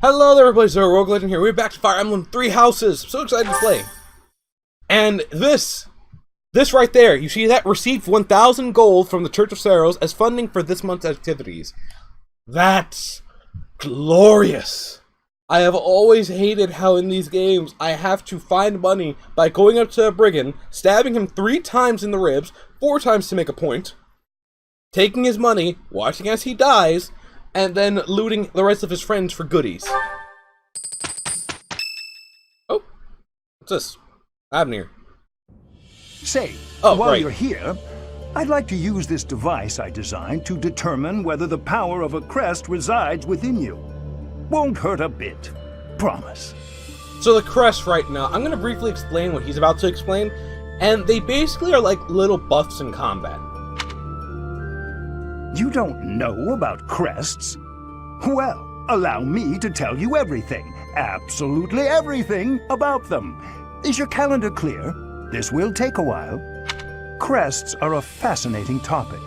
Hello there, everybody. So HeroicLegend here. We're back to Fire Emblem Three Houses. So excited to play. And this right there, you see that? Received 1,000 gold from the Church of Sorrows as funding for this month's activities. That's glorious. I have always hated how in these games I have to find money by going up to a brigand, stabbing him 3 times in the ribs, 4 times to make a point, taking his money, watching as he dies, and then looting the rest of his friends for goodies. Oh, what's this? Avenir. Say, oh, while right. You're here, I'd like to use this device I designed to determine whether the power of a crest resides within you. Won't hurt a bit. Promise. So the crest right now, I'm going to briefly explain what he's about to explain, and they basically are like little buffs in combat. You don't know about crests? Well, allow me to tell you everything, absolutely everything about them. Is your calendar clear? This will take a while. Crests are a fascinating topic,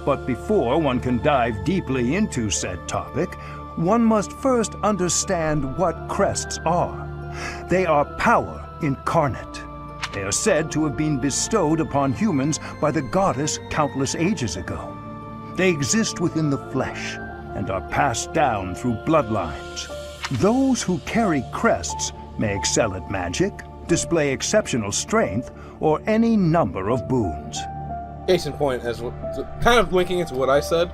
but before one can dive deeply into said topic, one must first understand what crests are. They are power incarnate. They are said to have been bestowed upon humans by the goddess countless ages ago. They exist within the flesh and are passed down through bloodlines. Those who carry crests may excel at magic, display exceptional strength, or any number of boons. Case in point, as kind of linking into what I said,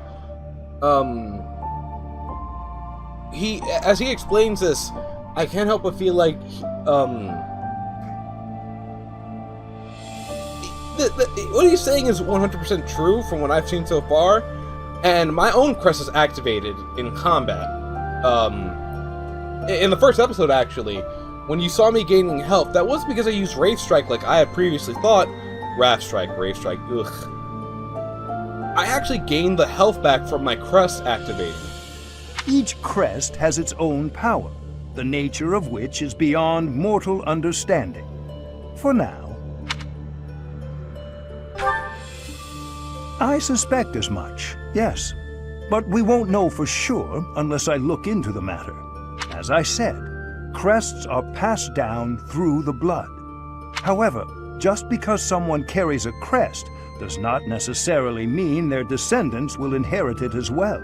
as he explains this, I can't help but feel like what he's saying is 100% true from what I've seen so far, and my own crest is activated in combat. In the first episode, actually, when you saw me gaining health, that wasn't because I used Wraith Strike like I had previously thought. Wrath Strike, ugh. I actually gained the health back from my crest activating. Each crest has its own power, the nature of which is beyond mortal understanding. For now. I suspect as much, yes. But we won't know for sure unless I look into the matter. As I said, crests are passed down through the blood. However, just because someone carries a crest does not necessarily mean their descendants will inherit it as well.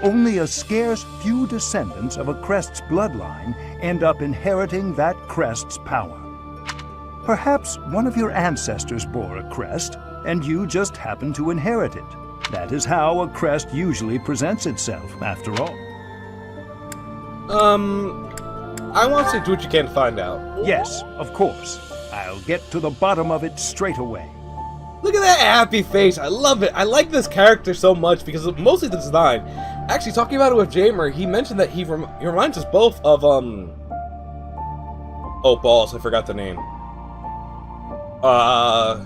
Only a scarce few descendants of a crest's bloodline end up inheriting that crest's power. Perhaps one of your ancestors bore a crest, and you just happen to inherit it. That is how a crest usually presents itself, after all. I want to do what you can to find out. Yes, of course. I'll get to the bottom of it straight away. Look at that happy face. I love it. I like this character so much because of mostly the design. Actually, talking about it with Jamer, he mentioned that he reminds us both of, oh, balls, I forgot the name. Oh,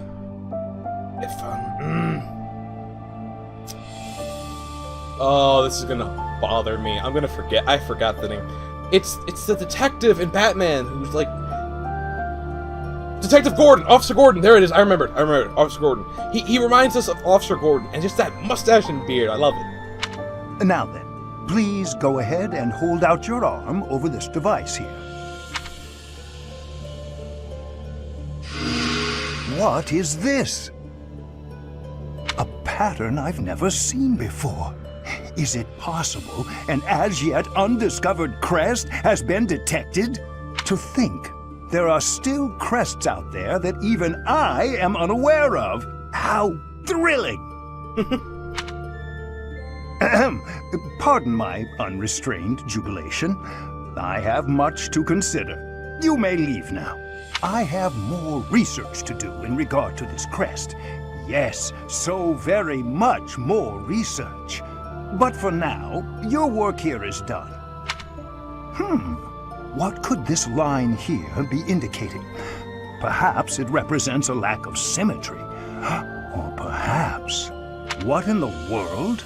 this is gonna bother me. I'm gonna forget. I forgot the name. It's the detective in Batman who's like Detective Gordon, Officer Gordon. There it is. I remembered. Officer Gordon. He reminds us of Officer Gordon, and just that mustache and beard. I love it. Now then, please go ahead and hold out your arm over this device here. What is this? A pattern I've never seen before. Is it possible an as yet undiscovered crest has been detected? To think there are still crests out there that even I am unaware of. How thrilling! Pardon my unrestrained jubilation. I have much to consider. You may leave now. I have more research to do in regard to this crest. Yes, so very much more research. But for now, your work here is done. What could this line here be indicating? Perhaps it represents a lack of symmetry. Or perhaps... What in the world?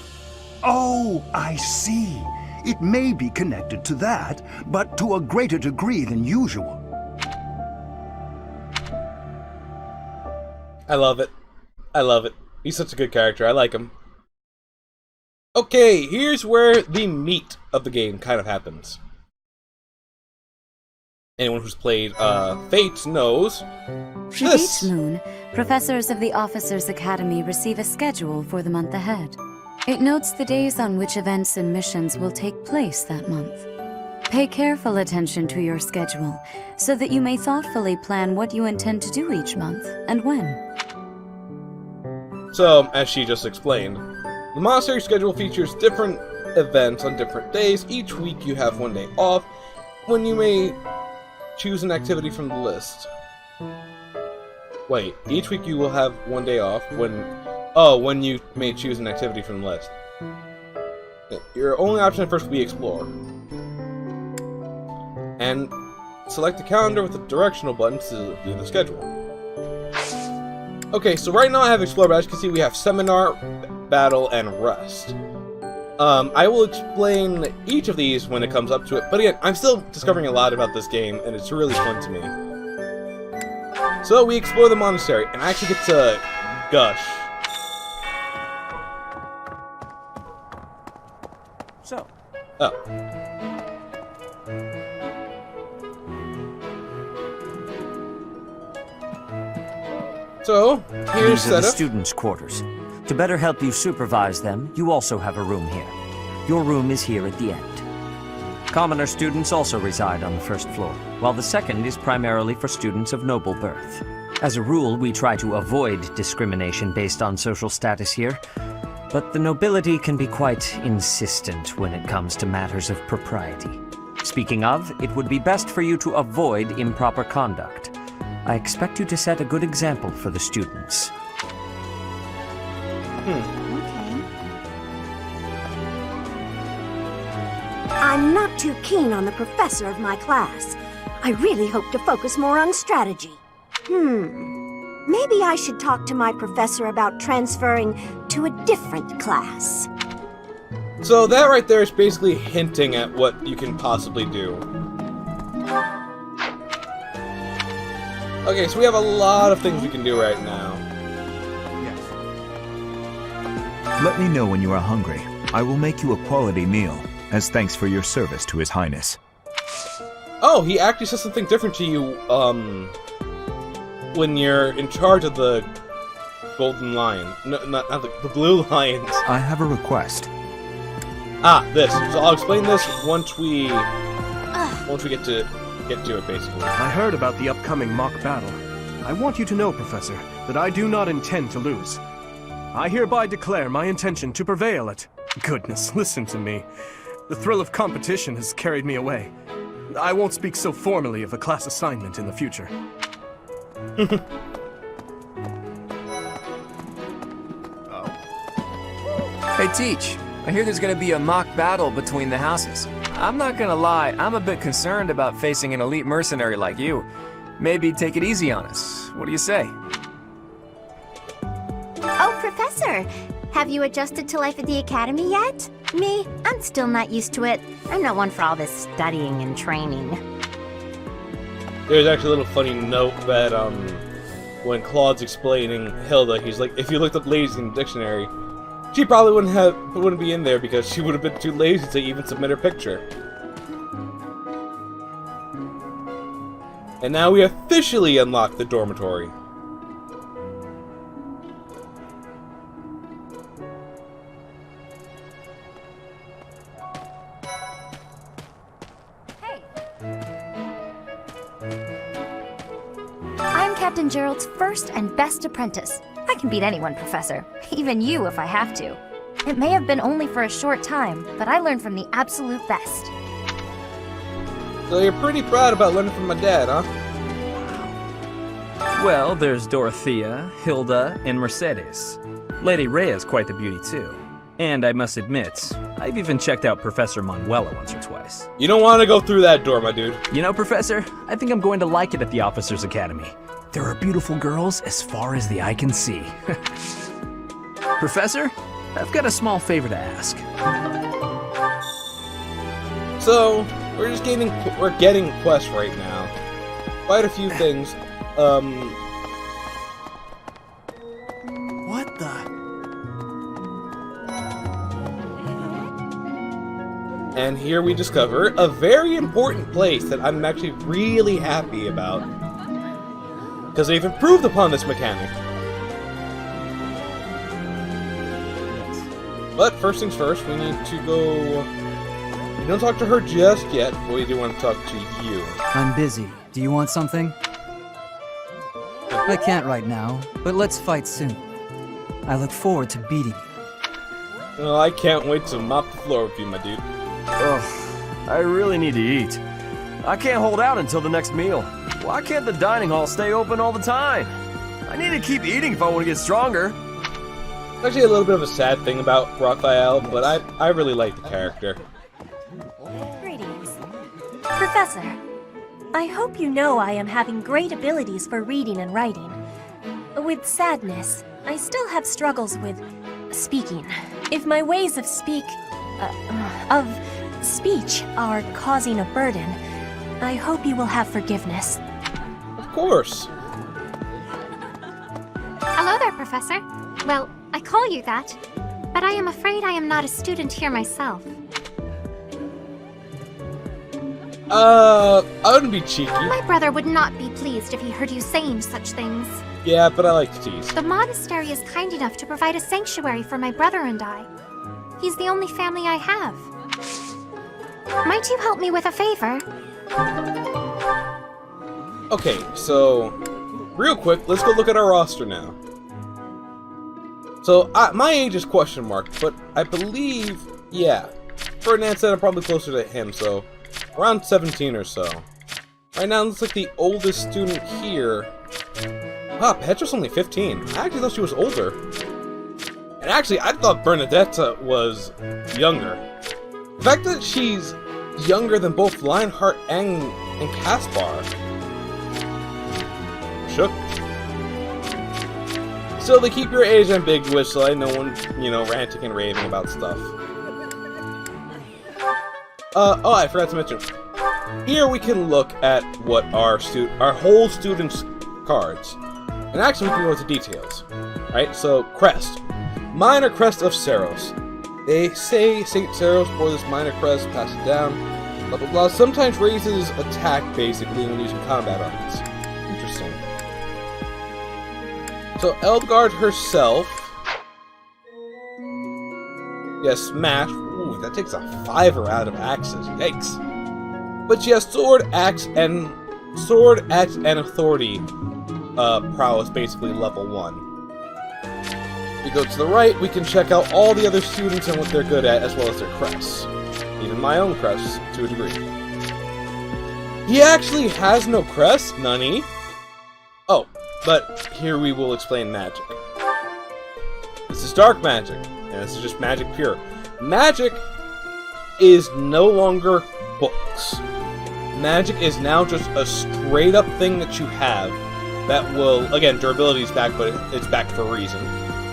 Oh, I see. It may be connected to that, but to a greater degree than usual. I love it. I love it. He's such a good character. I like him. Okay, here's where the meat of the game kind of happens. Anyone who's played Fate knows With this. each moon, professors of the Officers' Academy receive a schedule for the month ahead. It notes the days on which events and missions will take place that month. Pay careful attention to your schedule, so that you may thoughtfully plan what you intend to do each month, and when. So, as she just explained, the monastery schedule features different events on different days. Each week you have one day off, when you may choose an activity from the list. Wait, each week you will have one day off when you may choose an activity from the list. Your only option at first will be explore. And select the calendar with the directional button to view the schedule. Okay, so right now I have explore, but as you can see we have seminar, battle, and rest. I will explain each of these when it comes up to it, but again, I'm still discovering a lot about this game, and it's really fun to me. So we explore the monastery, and I actually get to gush. So, Oh. So, here's these are the setup. students' quarters. To better help you supervise them, you also have a room here. Your room is here at the end. Commoner students also reside on the first floor, while the second is primarily for students of noble birth. As a rule, we try to avoid discrimination based on social status here, but the nobility can be quite insistent when it comes to matters of propriety. Speaking of, it would be best for you to avoid improper conduct. I expect you to set a good example for the students. Okay. I'm not too keen on the professor of my class. I really hope to focus more on strategy. Maybe I should talk to my professor about transferring to a different class. So that right there is basically hinting at what you can possibly do. Okay, so we have a lot of things we can do right now. Let me know when you are hungry. I will make you a quality meal, as thanks for your service to His Highness. Oh, he actually says something different to you, when you're in charge of the Golden Lion. No, not the Blue Lions. I have a request. Ah, this. So I'll explain this once we get to it, basically. I heard about the upcoming mock battle. I want you to know, Professor, that I do not intend to lose. I hereby declare my intention to prevail at... Goodness, listen to me. The thrill of competition has carried me away. I won't speak so formally of a class assignment in the future. Hey, Teach. I hear there's gonna be a mock battle between the houses. I'm not gonna lie, I'm a bit concerned about facing an elite mercenary like you. Maybe take it easy on us. What do you say? Oh, Professor! Have you adjusted to life at the Academy yet? Me? I'm still not used to it. I'm not one for all this studying and training. There's actually a little funny note that, when Claude's explaining Hilda, he's like, if you looked up ladies in the dictionary, she probably wouldn't be in there because she would have been too lazy to even submit her picture. And now we officially unlock the dormitory. I'm Captain Gerald's first and best apprentice. I can beat anyone, Professor. Even you, if I have to. It may have been only for a short time, but I learned from the absolute best. So you're pretty proud about learning from my dad, huh? Well, there's Dorothea, Hilda, and Mercedes. Lady Rhea's quite the beauty, too. And I must admit, I've even checked out Professor Manuela once or twice. You don't want to go through that door, my dude. You know, Professor, I think I'm going to like it at the Officers' Academy. There are beautiful girls as far as the eye can see. Professor, I've got a small favor to ask. So, we're getting quests right now. Quite a few things. What the... And here we discover a very important place that I'm actually really happy about. Because they've improved upon this mechanic. But first things first, we need to go... We don't talk to her just yet, but we do want to talk to you. I'm busy. Do you want something? I can't right now, but let's fight soon. I look forward to beating you. Well, I can't wait to mop the floor with you, my dude. Ugh, I really need to eat. I can't hold out until the next meal. Why can't the dining hall stay open all the time? I need to keep eating if I want to get stronger. Actually, a little bit of a sad thing about Raphael, but I really like the character. Greetings. Professor, I hope you know I am having great abilities for reading and writing. With sadness, I still have struggles with speaking. If my ways of speech are causing a burden, I hope you will have forgiveness. Of course. Hello there, Professor. Well, I call you that, but I am afraid I am not a student here myself. I wouldn't be cheeky. My brother would not be pleased if he heard you saying such things. Yeah, but I like to tease. The monastery is kind enough to provide a sanctuary for my brother and I. He's the only family I have. Might you help me with a favor? Okay, so real quick, let's go look at our roster now. So my age is question mark, but I believe, yeah, Ferdinand said I'm probably closer to him, so around 17 or so. Right now, it looks like the oldest student here. Ah, Petra's only 15. I actually thought she was older. And actually, I thought Bernadetta was younger. The fact that she's younger than both Lionheart and Caspar. Shook. Still, they keep your age ambiguous, so I know one, ranting and raving about stuff. Oh, I forgot to mention. Here we can look at what our whole student's cards. And actually, we can go into details. Right, so, crest. Minor crest of Saros. They say St. Saros bore this minor crest, pass it down, blah blah blah. Sometimes raises attack, basically, when using combat arts. Interesting. So, Eldgard herself... Yes, smash. Ooh, that takes a 5er out of axes. Yikes. But she has sword, axe, and authority prowess, basically level 1. If we go to the right, we can check out all the other students and what they're good at, as well as their crests. Even my own crests, to a degree. He actually has no crest, Nani. Oh, but here we will explain magic. This is dark magic, and this is just magic pure. Magic is no longer books. Magic is now just a straight up thing that you have that will, again, durability is back, but it's back for a reason.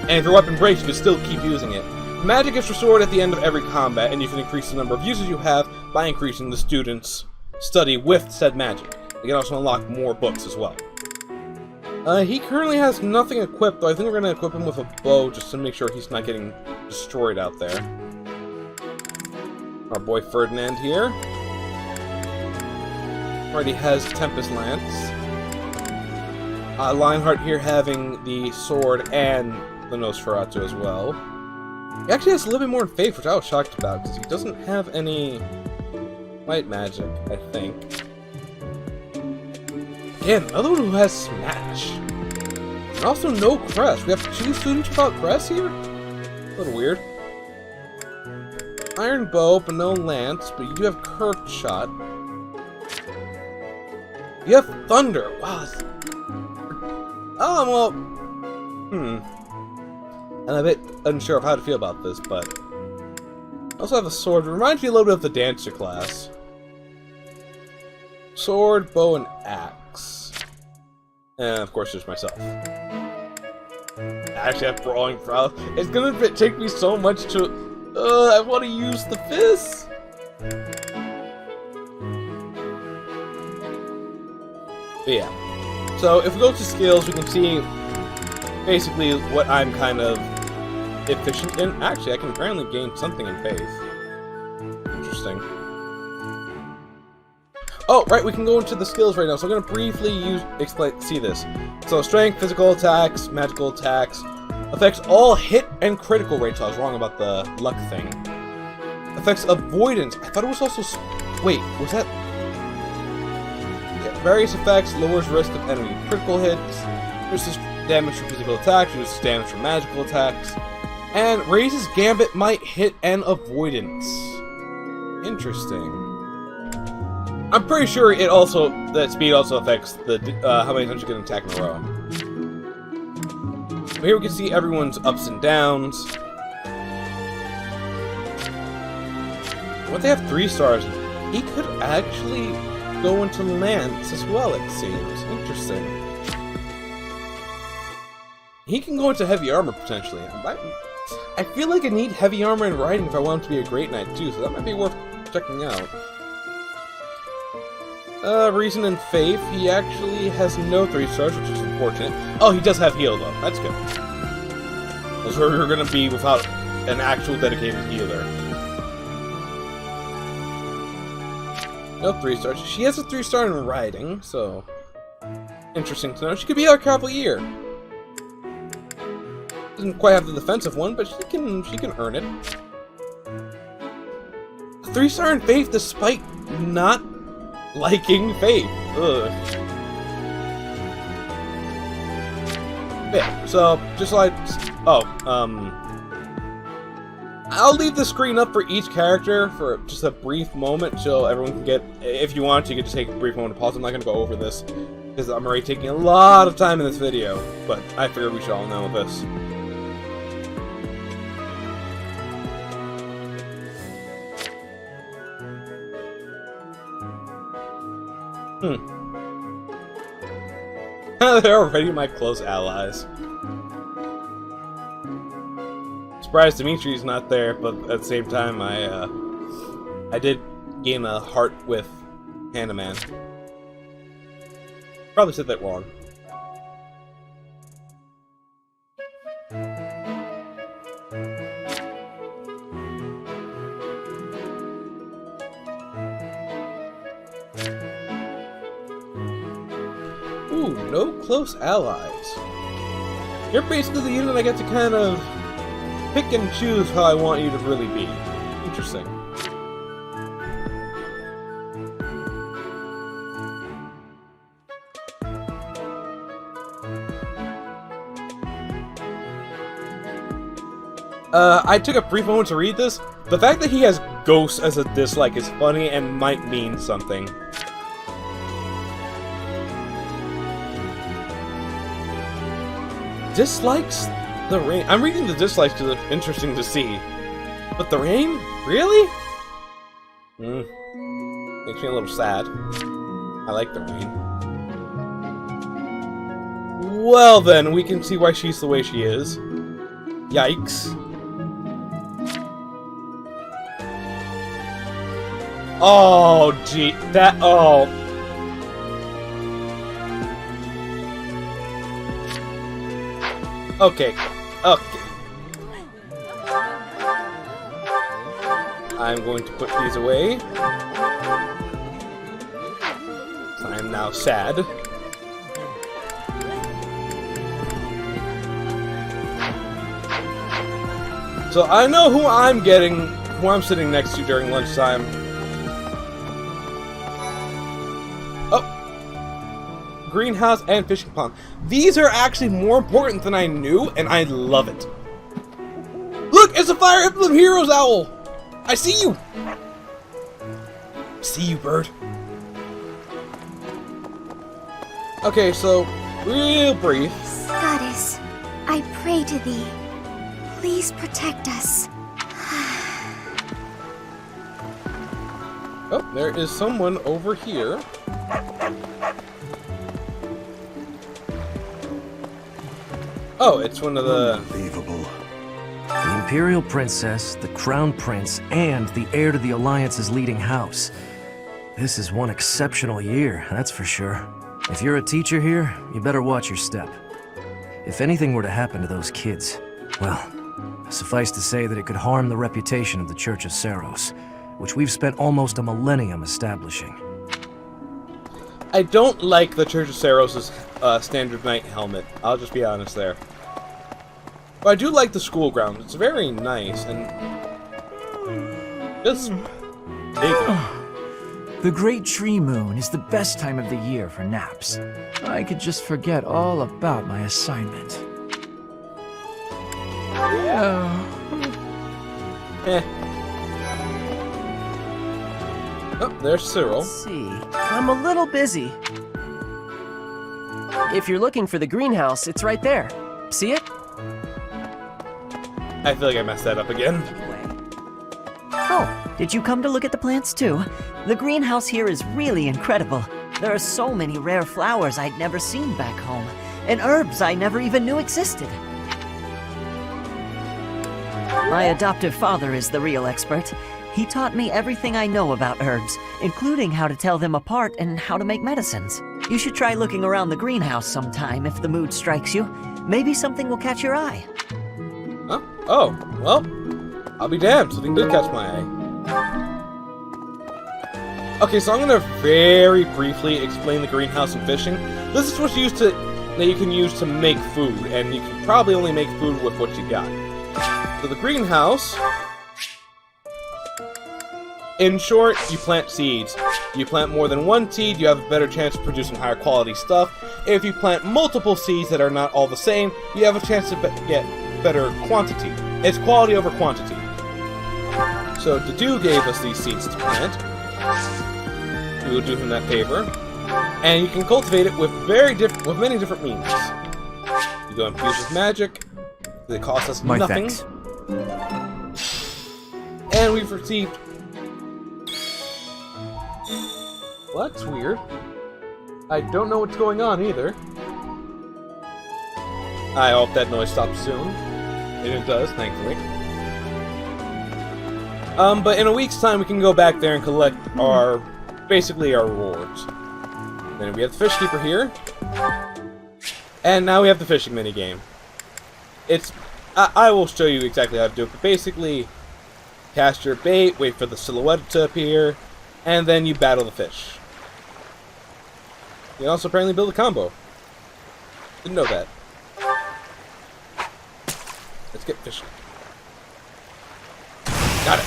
And if your weapon breaks, you can still keep using it. Magic is restored at the end of every combat, and you can increase the number of uses you have by increasing the student's study with said magic. You can also unlock more books as well. He currently has nothing equipped, though I think we're going to equip him with a bow just to make sure he's not getting destroyed out there. Our boy Ferdinand here already has Tempest Lance. Lionheart here having the sword and the Nosferatu as well. He actually has a little bit more in faith, which I was shocked about, because he doesn't have any light magic, I think. Again, another one who has Smash. And also no crest. We have 2 students without crest here? A little weird. Iron Bow, but no Lance, but you do have Curved Shot. You have Thunder. Wow. Oh, well... I'm a bit unsure of how to feel about this, but... I also have a sword. It reminds me a little bit of the Dancer class. Sword, bow, and axe. And, of course, there's myself. I actually have Brawling Prowess. It's gonna take me so much to... I want to use the fist! But yeah. So, if we go to skills, we can see basically what I'm kind of efficient in. Actually, I can apparently gain something in faith. Interesting. interesting. Oh, right, we can go into the skills right now, so I'm going to briefly see this. So, strength, physical attacks, magical attacks, affects all hit and critical rates. I was wrong about the luck thing. Affects avoidance. I thought it was also... Wait, was that... Yeah, various effects, lowers risk of enemy critical hits, reduces damage from physical attacks, reduces damage from magical attacks, and raises gambit, might, hit, and avoidance. Interesting. I'm pretty sure it also, that speed also affects the how many times you can attack in a row. But here we can see everyone's ups and downs. What, they have 3 stars? He could actually go into Lance as well, it seems. Interesting. He can go into heavy armor potentially. I feel like I need heavy armor and riding if I want him to be a great knight too, so that might be worth checking out. Reason and faith, he actually has no 3 stars, which is unfortunate. Oh, he does have heal though, that's good. That's where we were gonna be without an actual dedicated healer. No 3 stars. She has a 3 star in riding, so interesting to know. She could be our cavalier. Doesn't quite have the defensive one, but she can earn it. A 3 star in faith despite not liking faith. Ugh. Yeah, so just like I'll leave the screen up for each character for just a brief moment so everyone can get, if you want to, you can just take a brief moment to pause. I'm not going to go over this because I'm already taking a lot of time in this video, but I figured we should all know this. They're already my close allies. Surprised Dimitri's not there, but at the same time, I did gain a heart with Hanaman. Probably said that wrong. Ooh, no close allies. You're basically the unit I get to kind of pick and choose how I want you to really be. Interesting. I took a brief moment to read this. The fact that he has ghosts as a dislike is funny and might mean something. Dislikes the rain. I'm reading the dislikes because it's interesting to see. But the rain? Really? Makes me a little sad. I like the rain. Well then, we can see why she's the way she is. Yikes. Oh, gee. Oh. Okay. Okay. I'm going to put these away. I am now sad. So I know who I'm getting, who I'm sitting next to during lunchtime. Greenhouse and fishing pond. These are actually more important than I knew, and I love it. Look, it's a Fire Emblem Heroes owl! I see you! See you, bird. Okay, so, real brief. Goddess, I pray to thee. Please protect us. Oh, there is someone over here. Oh, it's one of the... Unbelievable. The Imperial Princess, the Crown Prince, and the heir to the Alliance's leading house. This is one exceptional year, that's for sure. If you're a teacher here, you better watch your step. If anything were to happen to those kids, well, suffice to say that it could harm the reputation of the Church of Seiros. which we've spent almost a millennium establishing. I don't like the Church of Saros' standard knight helmet. I'll just be honest there. But I do like the school grounds. It's very nice and just big. The Great Tree Moon is the best time of the year for naps. I could just forget all about my assignment. Oh, there's Cyril. Let's see. I'm a little busy. If you're looking for the greenhouse, it's right there. See it? I feel like I messed that up again. Oh, did you come to look at the plants too? The greenhouse here is really incredible. There are so many rare flowers I'd never seen back home, and herbs I never even knew existed. My adoptive father is the real expert. He taught me everything I know about herbs, including how to tell them apart and how to make medicines. You should try looking around the greenhouse sometime if the mood strikes you. Maybe something will catch your eye. Huh? Oh, well, I'll be damned. Something did catch my eye. Okay, so I'm going to very briefly explain the greenhouse and fishing. This is what's used to that you can use to make food, and you can probably only make food with what you got. So the greenhouse, in short, you plant seeds. You plant more than one seed, you have a better chance of producing higher quality stuff. If you plant multiple seeds that are not all the same, you have a chance to get better quantity. It's quality over quantity. So Dedu gave us these seeds to plant. We will do him that favor. And you can cultivate it with many different means. You go infuse with magic. They cost us nothing. Thanks. And we've received... Well, that's weird. I don't know what's going on either. I hope that noise stops soon. And it does, thankfully. But in a week's time, we can go back there and collect basically our rewards. Then we have the fish keeper here. And now we have the fishing minigame. I will show you exactly how to do it, but basically, cast your bait, wait for the silhouette to appear, and then you battle the fish. You can also apparently build a combo. Didn't know that. Let's get fishing. Got it.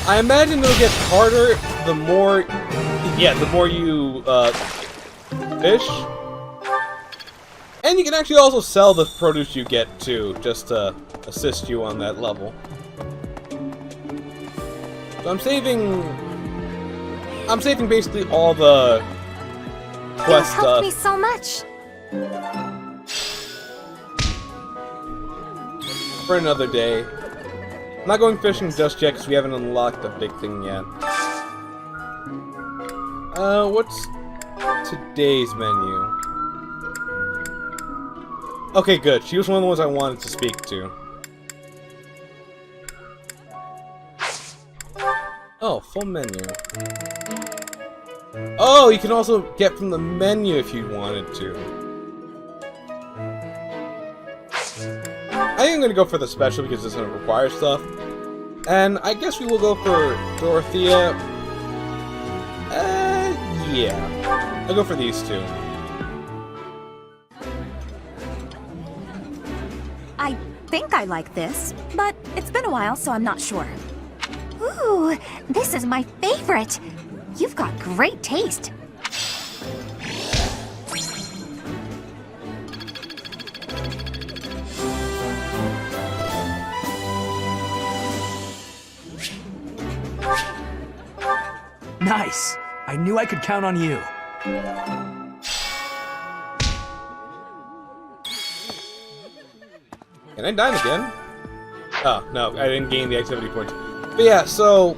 I imagine it'll get harder the more you fish. And you can actually also sell the produce you get too, just to assist you on that level. So I'm saving basically all the quest It helped stuff me so much. for another day. I'm not going fishing just yet because we haven't unlocked the big thing yet. What's today's menu? Okay, good. She was one of the ones I wanted to speak to. Oh, full menu. Oh, you can also get from the menu if you wanted to. I think I'm gonna go for the special because it doesn't require stuff. And I guess we will go for Dorothea. Yeah. I'll go for these two. I think I like this, but it's been a while, so I'm not sure. Ooh, this is my favorite. You've got great taste. Nice! I knew I could count on you. Can I dine again? Oh, no, I didn't gain the activity points. But yeah, so,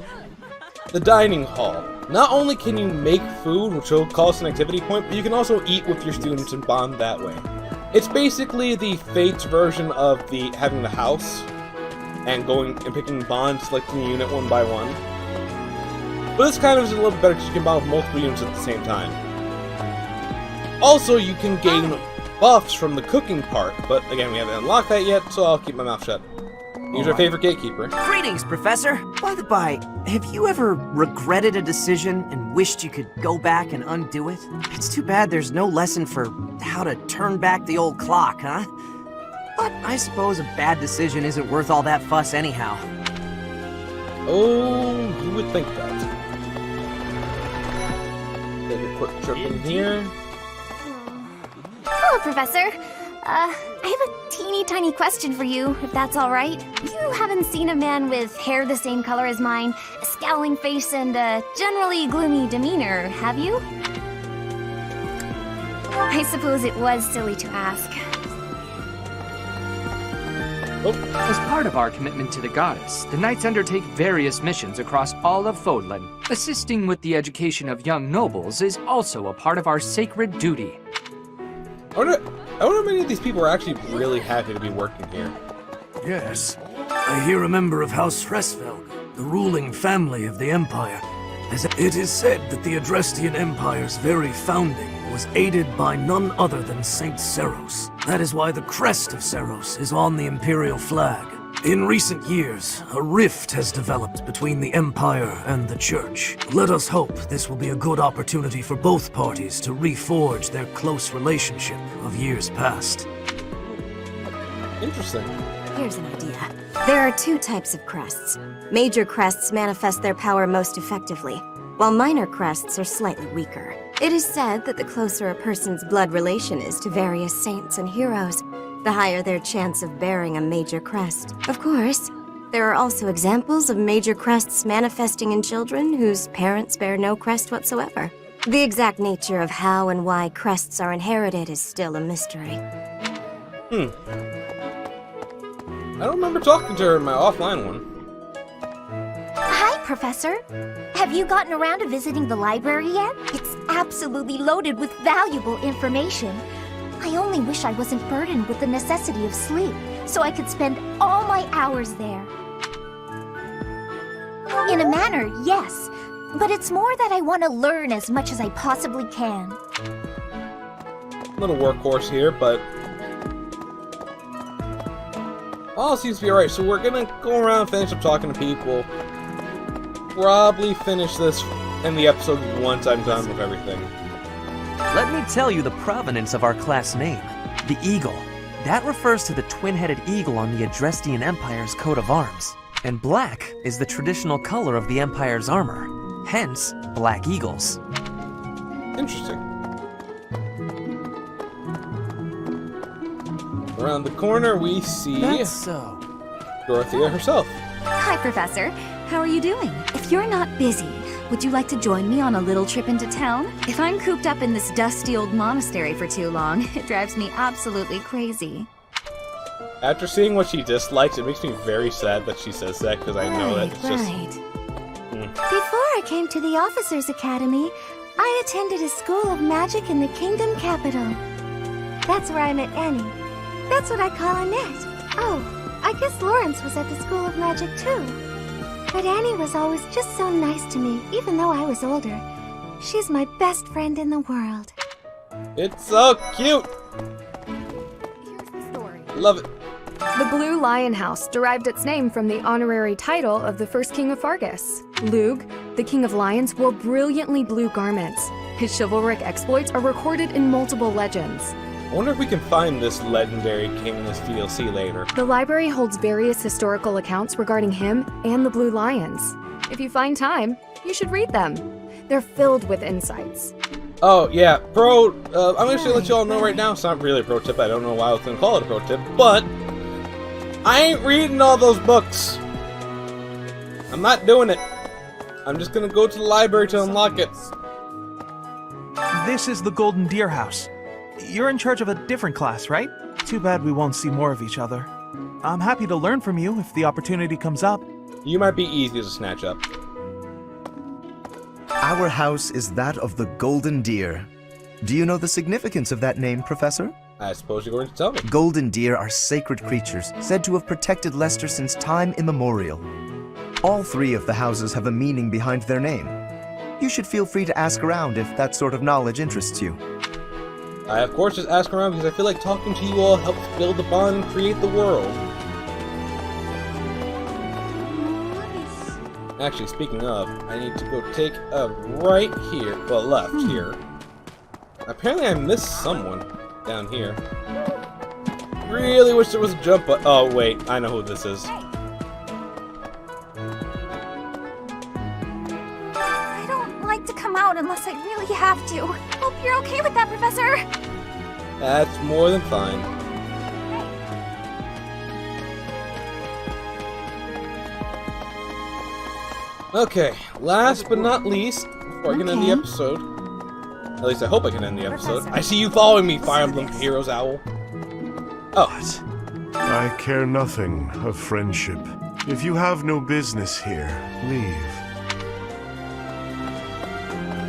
the dining hall. Not only can you make food, which will cost an activity point, but you can also eat with your students and bond that way. It's basically the Fates version of having the house, and going and picking bonds, selecting a unit one by one. But this kind of is a little bit better because you can bond with multiple units at the same time. Also, you can gain buffs from the cooking part, but again, we haven't unlocked that yet, so I'll keep my mouth shut. He's our favorite gatekeeper. Greetings, Professor. By the by, have you ever regretted a decision and wished you could go back and undo it? It's too bad there's no lesson for how to turn back the old clock, huh? But I suppose a bad decision isn't worth all that fuss anyhow. Oh, you would think that. Take a quick trip in here. Hello, Professor. I have a teeny tiny question for you, if that's all right. You haven't seen a man with hair the same color as mine, a scowling face, and a generally gloomy demeanor, have you? I suppose it was silly to ask. As part of our commitment to the goddess, the knights undertake various missions across all of Fodlan. Assisting with the education of young nobles is also a part of our sacred duty. I wonder how many of these people are actually really happy to be working here. Yes. I hear a member of House Hresvelg, the ruling family of the Empire. It is said that the Adrestian Empire's very founding was aided by none other than Saint Seros. That is why the crest of Seros is on the Imperial flag. In recent years, a rift has developed between the Empire and the Church. Let us hope this will be a good opportunity for both parties to reforge their close relationship of years past. Interesting. Here's an idea. There are two types of crests. Major crests manifest their power most effectively, while minor crests are slightly weaker. It is said that the closer a person's blood relation is to various saints and heroes, the higher their chance of bearing a major crest. Of course, there are also examples of major crests manifesting in children whose parents bear no crest whatsoever. The exact nature of how and why crests are inherited is still a mystery. I don't remember talking to her in my offline one. Hi, Professor. Have you gotten around to visiting the library yet? It's absolutely loaded with valuable information. I only wish I wasn't burdened with the necessity of sleep, so I could spend all my hours there. In a manner, yes, but it's more that I want to learn as much as I possibly can. Little workhorse here, but all seems to be alright. So we're gonna go around, finish up talking to people. Probably finish this in the episode once I'm done with everything. Let me tell you the provenance of our class name, the Eagle. That refers to the twin-headed eagle on the Adrestian Empire's coat of arms. And black is the traditional color of the Empire's armor, hence black eagles. Interesting. Around the corner we see That's so. Dorothea herself. Hi, Professor. How are you doing? If you're not busy, would you like to join me on a little trip into town? If I'm cooped up in this dusty old monastery for too long, it drives me absolutely crazy. After seeing what she dislikes, it makes me very sad that she says that, because I know that it's just... Before I came to the Officers' Academy, I attended a school of magic in the Kingdom capital. That's where I met Annie. That's what I call Annette. Oh, I guess Lawrence was at the School of Magic too. But Annie was always just so nice to me, even though I was older. She's my best friend in the world. It's so cute! Love it. The Blue Lion House derived its name from the honorary title of the first king of Fargus. Lug, the king of lions, wore brilliantly blue garments. His chivalric exploits are recorded in multiple legends. I wonder if we can find this legendary king in this DLC later. The library holds various historical accounts regarding him and the Blue Lions. If you find time, you should read them. They're filled with insights. Oh, yeah. I'm actually let you all know right now, it's not really a pro tip. I don't know why I was going to call it a pro tip, but I ain't reading all those books. I'm not doing it. I'm just going to go to the library to unlock it. This is the Golden Deer House. You're in charge of a different class, right? Too bad we won't see more of each other. I'm happy to learn from you if the opportunity comes up. You might be easy to snatch up. Our house is that of the Golden Deer. Do you know the significance of that name, Professor? I suppose you're going to tell me. Golden deer are sacred creatures, said to have protected Leicester since time immemorial. All three of the houses have a meaning behind their name. You should feel free to ask around if that sort of knowledge interests you. I, of course, just ask around because I feel like talking to you all helps build the bond and create the world. Actually, speaking of, I need to go take a right here, well, left here. Apparently I missed someone down here. Really wish there was a jump button. Oh, wait, I know who this is. I don't like to come out unless I really have to. Hope you're okay with that, Professor. That's more than fine. Okay, last but not least, before I can end the episode, at least I hope I can end the episode. I see you following me, Fire Emblem Heroes Owl. Oh. I care nothing of friendship. If you have no business here, leave.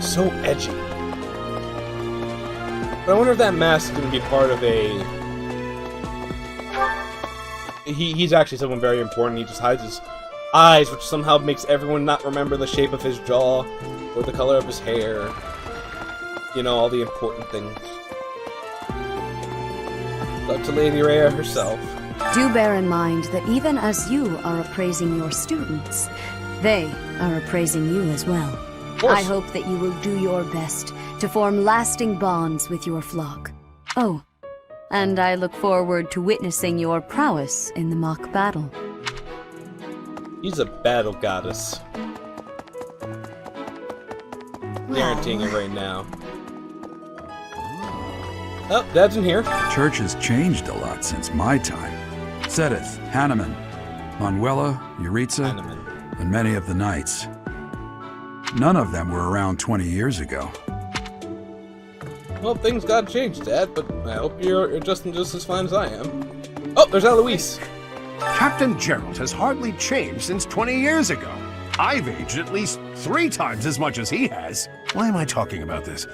So edgy. But I wonder if that mask is going to be part of a... He's actually someone very important. He just hides his eyes, which somehow makes everyone not remember the shape of his jaw or the color of his hair. You know, all the important things. Up to Lady Rhea herself. Do bear in mind that even as you are appraising your students, they are appraising you as well. I hope that you will do your best to form lasting bonds with your flock. Oh, and I look forward to witnessing your prowess in the mock battle. He's a battle goddess. Guaranteeing it right now. Oh, Dad's in here. Church has changed a lot since my time. Sedith, Hanneman, Manuela, Yuritsa, and many of the knights. None of them were around 20 years ago. Well, things got changed, Dad, but I hope you're adjusting just as fine as I am. Oh, there's Eloise. Captain Gerald has hardly changed since 20 years ago. I've aged at least 3 times as much as he has. Why am I talking about this?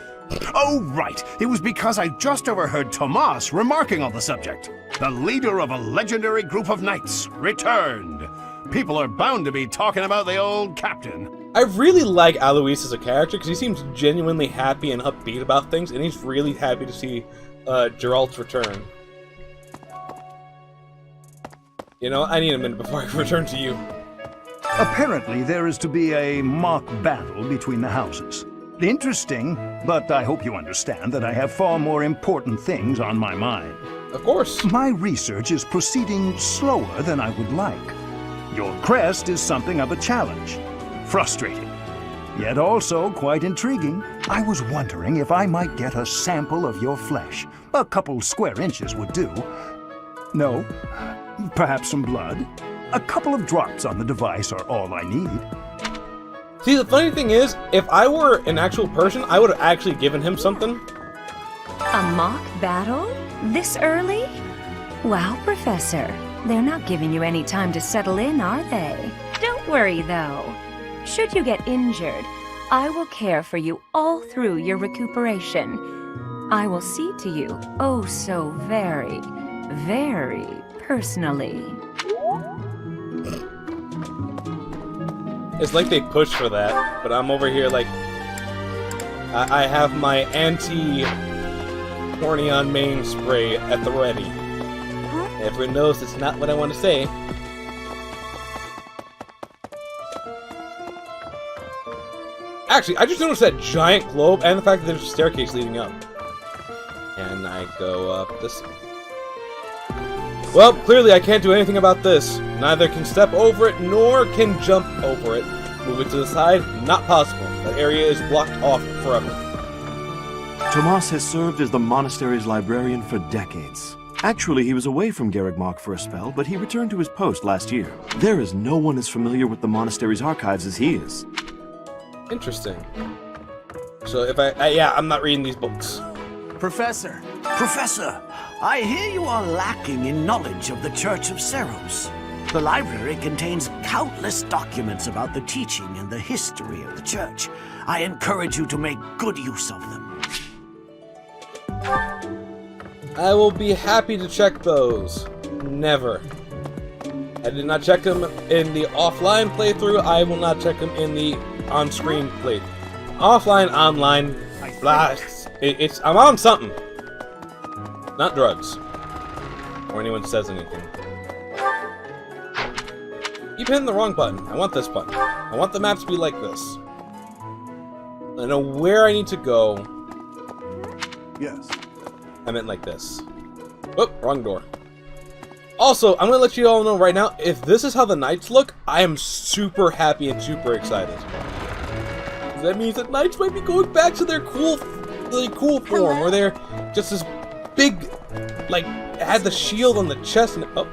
Oh, right. It was because I just overheard Tomas remarking on the subject. The leader of a legendary group of knights returned. People are bound to be talking about the old captain. I really like Alois as a character because he seems genuinely happy and upbeat about things, and he's really happy to see Geralt's return. You know, I need a minute before I return to you. Apparently, there is to be a mock battle between the houses. Interesting, but I hope you understand that I have far more important things on my mind. Of course. My research is proceeding slower than I would like. Your crest is something of a challenge. Frustrating, yet also quite intriguing. I was wondering if I might get a sample of your flesh. A couple square inches would do. No? Perhaps some blood? A couple of drops on the device are all I need. See, the funny thing is, if I were an actual person, I would have actually given him something. A mock battle? This early? Wow, Professor. They're not giving you any time to settle in, are they? Don't worry, though. Should you get injured, I will care for you all through your recuperation. I will see to you, oh so very, very personally. It's like they pushed for that, but I'm over here like... I have my anti-horny on main spray at the ready. Everyone knows it's not what I want to say. Actually, I just noticed that giant globe and the fact that there's a staircase leading up. And I go up this... Well, clearly I can't do anything about this. Neither can step over it, nor can jump over it. Move it to the side, not possible. That area is blocked off forever. Tomas has served as the monastery's librarian for decades. Actually, he was away from Garrigmach for a spell, but he returned to his post last year. There is no one as familiar with the monastery's archives as he is. Interesting. So if I'm not reading these books. Professor, I hear you are lacking in knowledge of the Church of Seros. The library contains countless documents about the teaching and the history of the Church. I encourage you to make good use of them. I will be happy to check those. Never. I did not check them in the offline playthrough. I will not check them in the on-screen playthrough. Offline, online, blah. I'm on something. Not drugs. Or anyone says anything. You keep hitting the wrong button. I want this button. I want the map to be like this. I know where I need to go. Yes. I meant like this. Oh, wrong door. Also, I'm gonna let you all know right now, if this is how the knights look, I am super happy and super excited. That means that knights might be going back to their cool, really cool form, where they're just this big, like, had the shield on the chest and oh.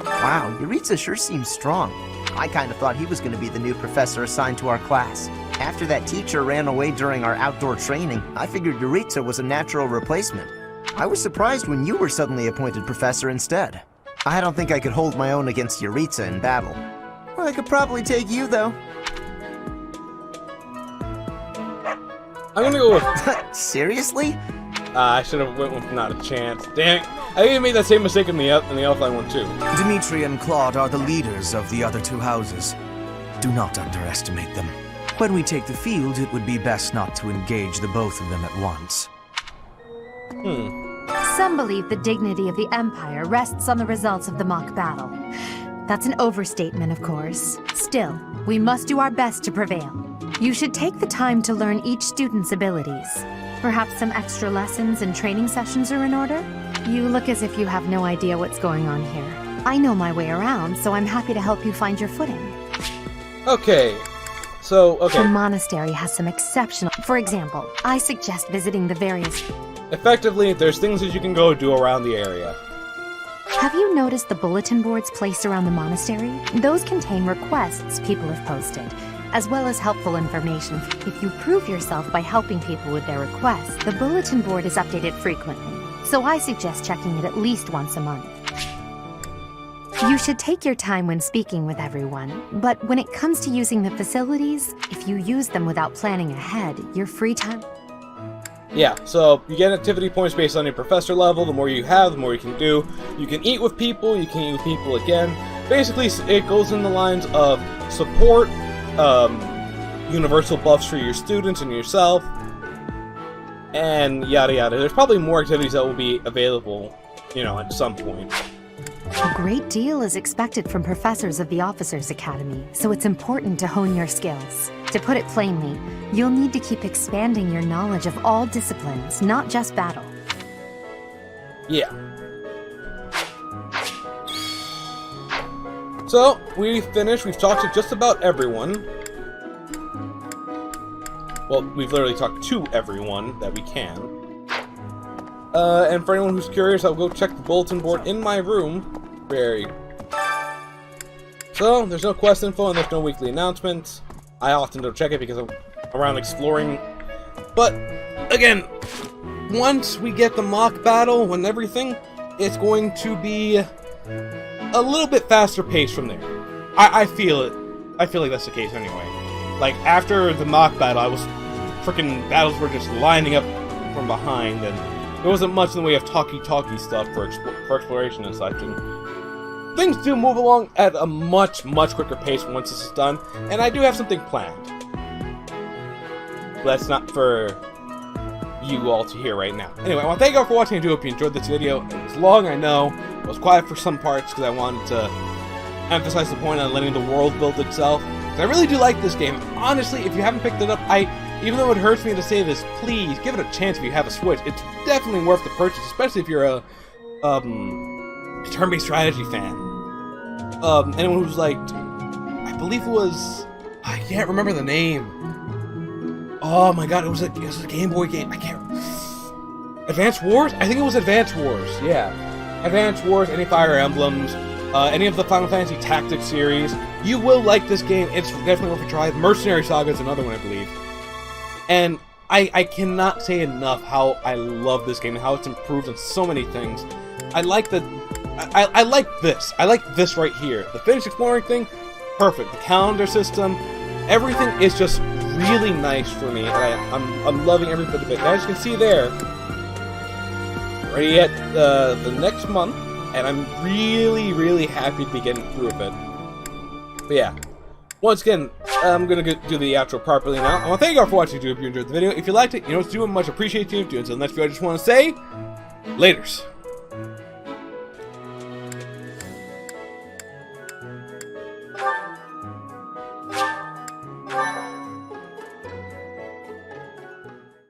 Wow, Yuritsa sure seems strong. I kind of thought he was going to be the new professor assigned to our class. After that teacher ran away during our outdoor training, I figured Yuritsa was a natural replacement. I was surprised when you were suddenly appointed professor instead. I don't think I could hold my own against Yuritsa in battle. Well, I could probably take you, though. I'm gonna go with... Seriously? I should have went with not a chance. Dang it. I think I made that same mistake in the Elfline one, too. Dimitri and Claude are the leaders of the other two houses. Do not underestimate them. When we take the field, it would be best not to engage the both of them at once. Some believe the dignity of the Empire rests on the results of the mock battle. That's an overstatement, of course. Still, we must do our best to prevail. You should take the time to learn each student's abilities. Perhaps some extra lessons and training sessions are in order? You look as if you have no idea what's going on here. I know my way around, so I'm happy to help you find your footing. Okay. So, okay. The monastery has some exceptional... For example, I suggest visiting the various... Effectively, there's things that you can go do around the area. Have you noticed the bulletin boards placed around the monastery? Those contain requests people have posted, as well as helpful information. If you prove yourself by helping people with their requests, the bulletin board is updated frequently, so I suggest checking it at least once a month. You should take your time when speaking with everyone, but when it comes to using the facilities, if you use them without planning ahead, your free time... Yeah, so you get activity points based on your professor level. The more you have, the more you can do. You can eat with people, you can eat with people again. Basically, it goes in the lines of support, universal buffs for your students and yourself, and yada yada. There's probably more activities that will be available, you know, at some point. A great deal is expected from professors of the Officers Academy, so it's important to hone your skills. To put it plainly, you'll need to keep expanding your knowledge of all disciplines, not just battle. Yeah. So, we've finished. We've talked to just about everyone. Well, we've literally talked to everyone that we can. And for anyone who's curious, I'll go check the bulletin board in my room. So, there's no quest info and there's no weekly announcements. I often don't check it because I'm around exploring. But, again, once we get the mock battle and everything, it's going to be a little bit faster paced from there. I feel it. I feel like that's the case anyway. Like, after the mock battle, I was... Freaking battles were just lining up from behind, and there wasn't much in the way of talkie-talkie stuff for exploration and such, and things do move along at a much, much quicker pace once this is done, and I do have something planned. But that's not for you all to hear right now. Anyway, I want to thank you all for watching. I do hope you enjoyed this video. It was long, I know. It was quiet for some parts because I wanted to emphasize the point on letting the world build itself. I really do like this game. Honestly, if you haven't picked it up, even though it hurts me to say this, please give it a chance if you have a Switch. It's definitely worth the purchase, especially if you're a turn-based strategy fan. Anyone who's liked, I believe it was, I can't remember the name. Oh my god, it was a Game Boy game. I can't. Advance Wars? I think it was Advance Wars. Yeah, Advance Wars. Any Fire Emblems. Any of the Final Fantasy Tactics series, you will like this game. It's definitely worth a try. Mercenary Saga is another one, I believe. And I cannot say enough how I love this game and how it's improved on so many things. I like I like this. I like this right here. The finished exploring thing, perfect. The calendar system, everything is just really nice for me. And I'm loving every bit of it. As you can see there, already at the next month. And I'm really, really happy to be getting through with it. But yeah, once again, I'm going to do the outro properly now. I want to thank you all for watching. I hope you enjoyed the video. If you liked it, you know what to do. I much appreciate you. Until the next video, I just want to say, laters.